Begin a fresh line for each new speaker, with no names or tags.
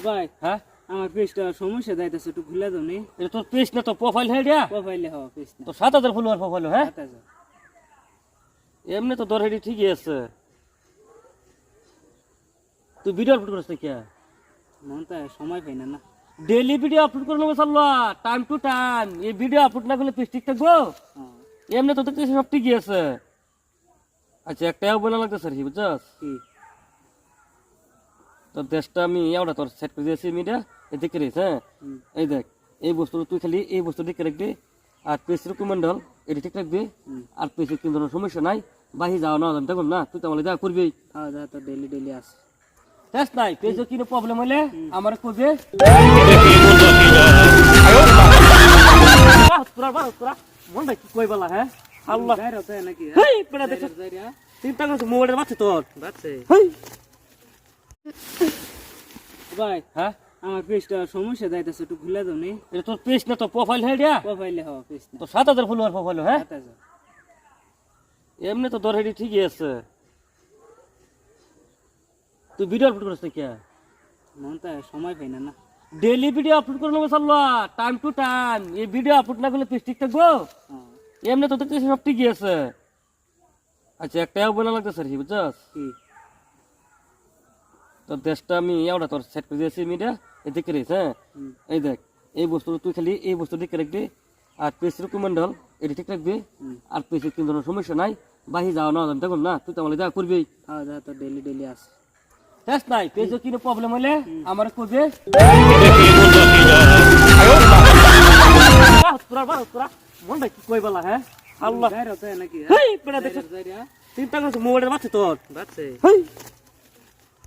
ভাই
হ্যাঁ
আমার পেজটা সমস্যা যাইতেছে, একটু খুলে দাও নি।
এটা তোর পেজ না তো প্রোফাইল হ্যাঁ রে
প্রোফাইলে হওয়া পেজ না।
তো 7000 ফলোয়ার প্রোফাইল হ্যাঁ
7000
এমনি তো তোর হেডি ঠিকই আছে। তুই ভিডিও আপলোড করছিস কি
মন তো সময় পাই না না।
ডেইলি ভিডিও আপলোড করে নেবো সাল্লা টাইম টু টাইম। এই ভিডিও আপলোড না করলে পেজ ঠিক থাকবো?
হ্যাঁ
এমনি তো দেখতেছি সব ঠিকই আছে। আচ্ছা একটাও বলা লাগতেছে আর কি বুঝছস?
কি
তোর দেশটা আমি এওটা তোর সেট করে দিয়েছি মিডিয়া এই দেখে রেস হ্যাঁ এই দেখ এই বস্তু তুই খালি এই বস্তু দেখে রাখবি আর পেজ রিকমেন্ডাল এটা ঠিক রাখবি আর পেজের কিন্তু কোনো সমস্যা নাই বাহি যাওয়া না আমি দেখুন না তুই তো আমাকে যা করবি
খাওয়া দাওয়া তো ডেলি ডেলি আসে।
দেখ নাই পেজে কোনো প্রবলেম হলে আমার করবে তোরা মন ভাই কি কই বলা হ্যাঁ আল্লাহ
যাই রাতে নাকি
হেই পেড়া দেখছ
যাই রে
চিন্তা করছ মোবাইলের বাচ্চা তোর
বাচ্চে।
হেই
ভাই
হ্যাঁ
আমার পেজটা সমস্যা যাইতেছে, একটু খুলে দাও নি।
এটা তোর পেজ না তো প্রোফাইল হ্যাঁ রে
প্রোফাইলে হওয়া পেজ না।
তো 7000 ফলোয়ার প্রোফাইল হ্যাঁ
7000
এমনি তো তোর হেডি ঠিকই আছে। তুই ভিডিও আপলোড করছিস কি
মন তো সময় পাই না না।
ডেইলি ভিডিও আপলোড করে নেবো সাল্লা টাইম টু টাইম। এই ভিডিও আপলোড না করলে পেজ ঠিক থাকবো?
হ্যাঁ
এমনি তো দেখতেছি সব ঠিকই আছে। আচ্ছা একটাও বলা লাগতেছে আর কি বুঝছস?
কি
তোর দেশটা আমি এওটা তোর সেট করে দিয়েছি মিডিয়া এই দেখে রেস হ্যাঁ এই দেখ এই বস্তু তুই খালি এই বস্তু দেখে রাখবি আর পেজ রিকমেন্ডাল এটা ঠিক রাখবি আর পেজের কিন্তু কোনো সমস্যা নাই বাহি যাওয়া না আমি দেখুন না তুই তো আমাকে যা করবি
খাওয়া দাওয়া তো ডেলি ডেলি আসে।
দেখ নাই পেজে কোনো প্রবলেম হলে আমার করবে তোরা মন ভাই কি কই বলা হ্যাঁ আল্লাহ
যাই রাতে নাকি
হেই পেড়া দেখছ
যাই রে
চিন্তা করছ মোবাইলের বাচ্চা তোর
বাচ্চে।
হেই